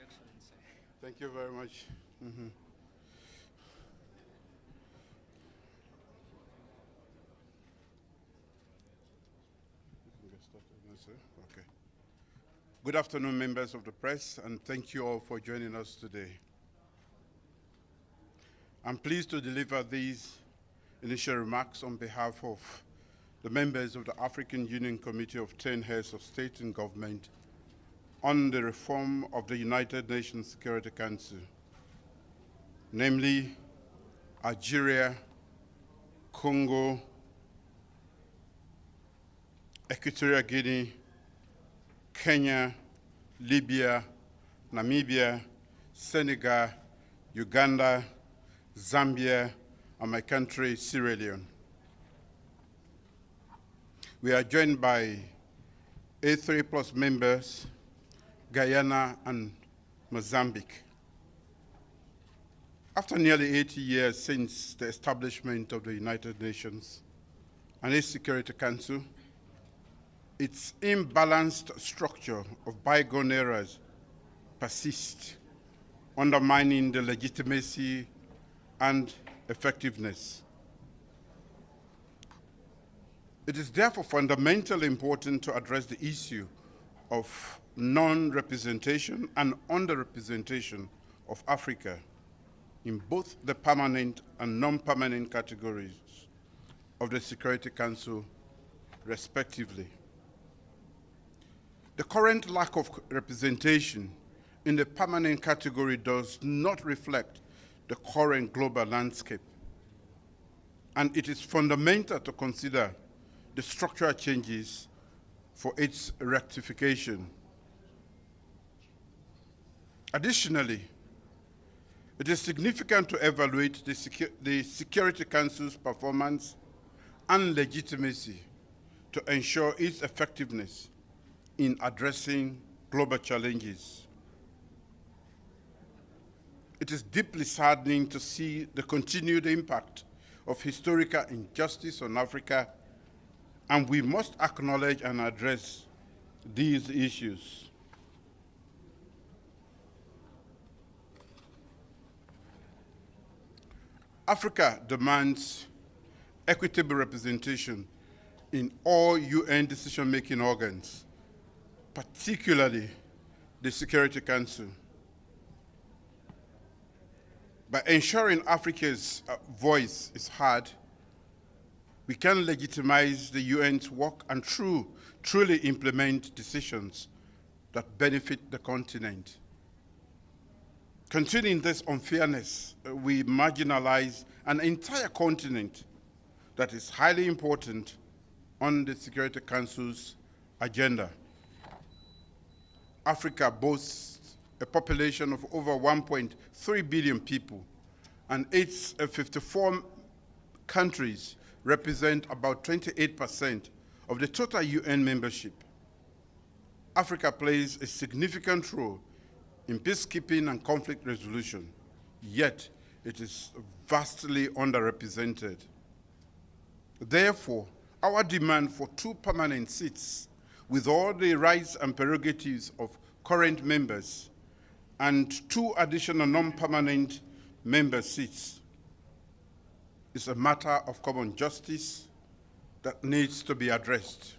Excellency. Thank you very much. Mhm. You can get started now, sir. Okay. Good afternoon, members of the press, and thank you all for joining us today. I'm pleased to deliver these initial remarks on behalf of the members of the African Union Committee of 10 Heads of State and Government on the reform of the United Nations Security Council, namely Algeria, Congo, Equatorial Guinea, Kenya, Libya, Namibia, Senegal, Uganda, Zambia, and my country, Sierra Leone. We are joined by A3 plus members, Guyana and Mozambique. After nearly 80 years since the establishment of the United Nations and its Security Council, its imbalanced structure of bygone eras persists, undermining the legitimacy and effectiveness. It is therefore fundamentally important to address the issue of non-representation and underrepresentation of Africa in both the permanent and non-permanent categories of the Security Council, respectively. The current lack of representation in the permanent category does not reflect the current global landscape, and it is fundamental to consider the structural changes for its rectification. Additionally, it is significant to evaluate the Security Council's performance and legitimacy to ensure its effectiveness in addressing global challenges. It is deeply saddening to see the continued impact of historical injustice on Africa, and we must acknowledge and address these issues. Africa demands equitable representation in all UN decision-making organs, particularly the Security Council. By ensuring Africa's voice is heard, we can legitimize the UN's work and truly implement decisions that benefit the continent. Continuing this unfairness, we marginalize an entire continent that is highly important on the Security Council's agenda. Africa boasts a population of over 1.3 billion people, and its 54 countries represent about 28% of the total UN membership. Africa plays a significant role in peacekeeping and conflict resolution, yet it is vastly underrepresented. Therefore, our demand for 2 permanent seats with all the rights and prerogatives of current members and 2 additional non-permanent member seats is a matter of common justice that needs to be addressed.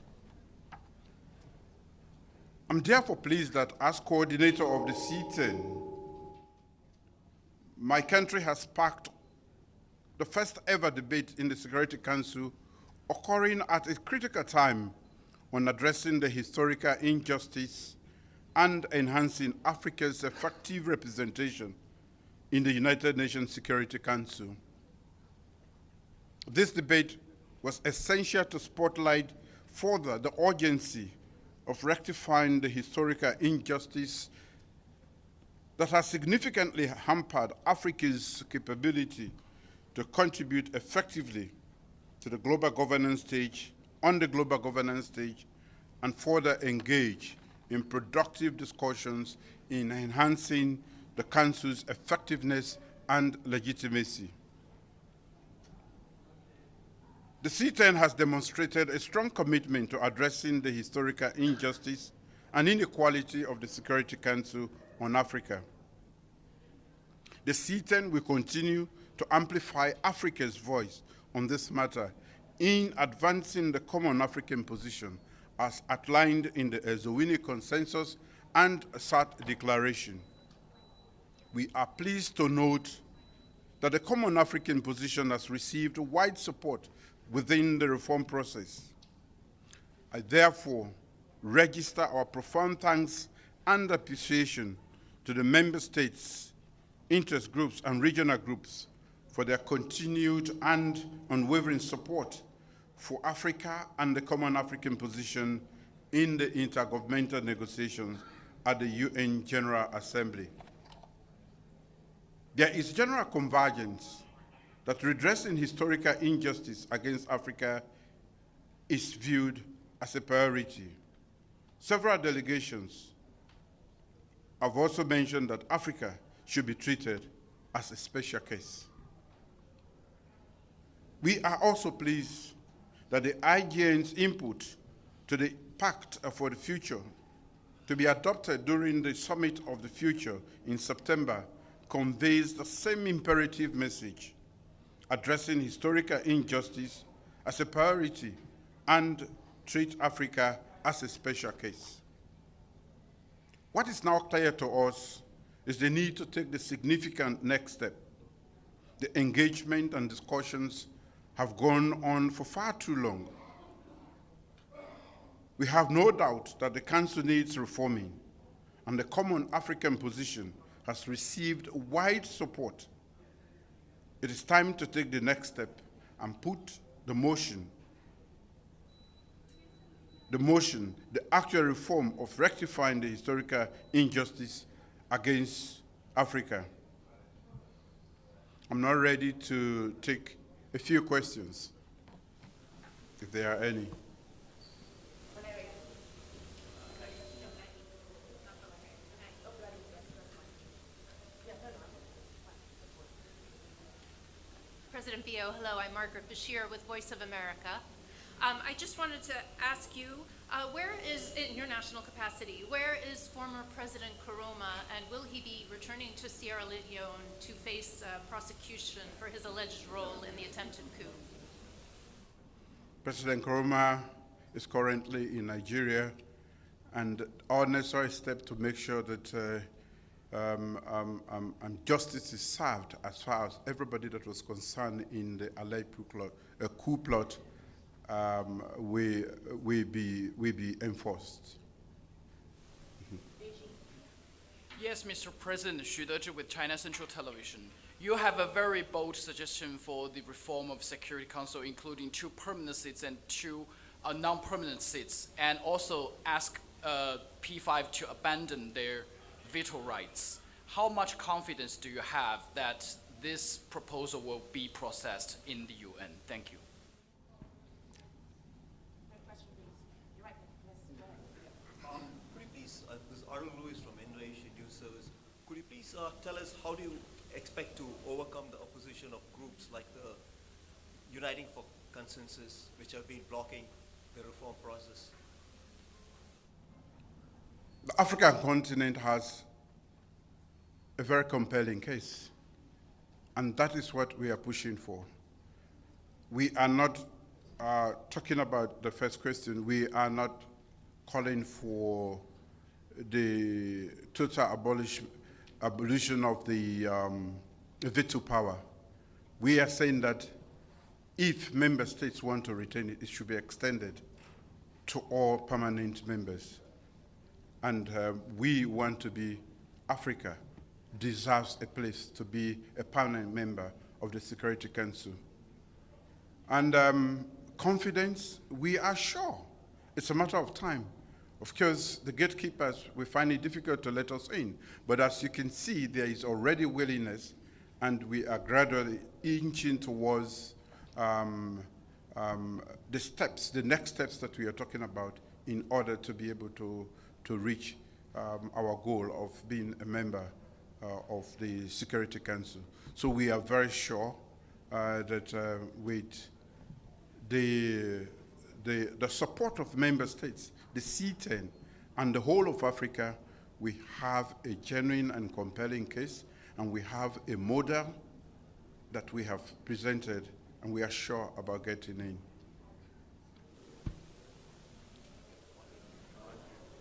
I'm therefore pleased that as coordinator of the C10, my country has sparked the first ever debate in the Security Council, occurring at a critical time on addressing the historical injustice and enhancing Africa's effective representation in the United Nations Security Council. This debate was essential to spotlight further the urgency of rectifying the historical injustice that has significantly hampered Africa's capability to contribute effectively to the global governance stage, on the global governance stage, and further engage in productive discussions in enhancing the Council's effectiveness and legitimacy. The C10 has demonstrated a strong commitment to addressing the historical injustice and inequality of the Security Council on Africa. The C10 will continue to amplify Africa's voice on this matter in advancing the common African position as outlined in the Wonie Consensus and SAT Declaration. We are pleased to note that the common African position has received wide support within the reform process. I therefore register our profound thanks and appreciation to the member states, interest groups, and regional groups for their continued and unwavering support for Africa and the common African position in the intergovernmental negotiations at the UN General Assembly. There is general convergence that redressing historical injustice against Africa is viewed as a priority. Several delegations have also mentioned that Africa should be treated as a special case. We are also pleased that the IGN's input to the Pact for the Future to be adopted during the Summit of the Future in September conveys the same imperative message, addressing historical injustice as a priority and treat Africa as a special case. What is now clear to us is the need to take the significant next step. The engagement and discussions have gone on for far too long. We have no doubt that the Council needs reforming, and the common African position has received wide support. It is time to take the next step and put the actual reform of rectifying the historical injustice against Africa. I'm now ready to take a few questions, if there are any. President Bio, hello, I'm Margaret Bashir with Voice of America. I just wanted to ask you, where is, in your national capacity, where is former President Nkrumah, and will he be returning to Sierra Leone to face prosecution for his alleged role in the attempted coup? President Nkrumah is currently in Nigeria, and all necessary steps to make sure that justice is served as far as everybody that was concerned in the alleged coup plot will be enforced. Yes, Mr. President Xu Deji with China Central Television. You have a very bold suggestion for the reform of Security Council, including 2 permanent seats and 2 non-permanent seats, and also ask P5 to abandon their veto rights. How much confidence do you have that this proposal will be processed in the UN? Thank you. Could you please, this is Arun Lewis from Indonesia News Service, could you please tell us how do you expect to overcome the opposition of groups like the Uniting for Consensus, which have been blocking the reform process? The African continent has a very compelling case, and that is what we are pushing for. We are not talking about the first question. We are not calling for the total abolition of the veto power. We are saying that if member states want to retain it, it should be extended to all permanent members. And we want to be, Africa deserves a place to be a permanent member of the Security Council. And confidence, we are sure. It's a matter of time. Of course, the gatekeepers will find it difficult to let us in. But as you can see, there is already willingness, and we are gradually inching towards the next steps that we are talking about in order to be able to reach our goal of being a member of the Security Council. So we are very sure that with the support of member states, the C10 and the whole of Africa, we have a genuine and compelling case, and we have a model that we have presented, and we are sure about getting in.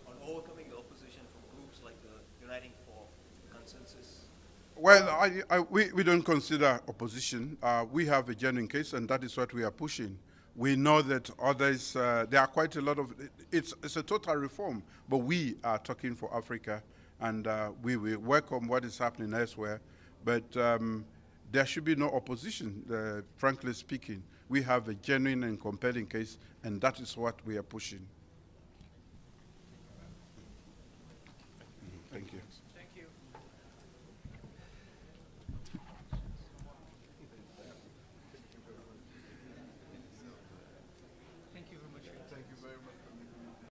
On overcoming the opposition from groups like the Uniting for Consensus? Well, we don't consider opposition. We have a genuine case, and that is what we are pushing. We know that others, there are quite a lot of, it's a total reform, but we are talking for Africa, and we will welcome what is happening elsewhere, but there should be no opposition, frankly speaking. We have a genuine and compelling case, and that is what we are pushing.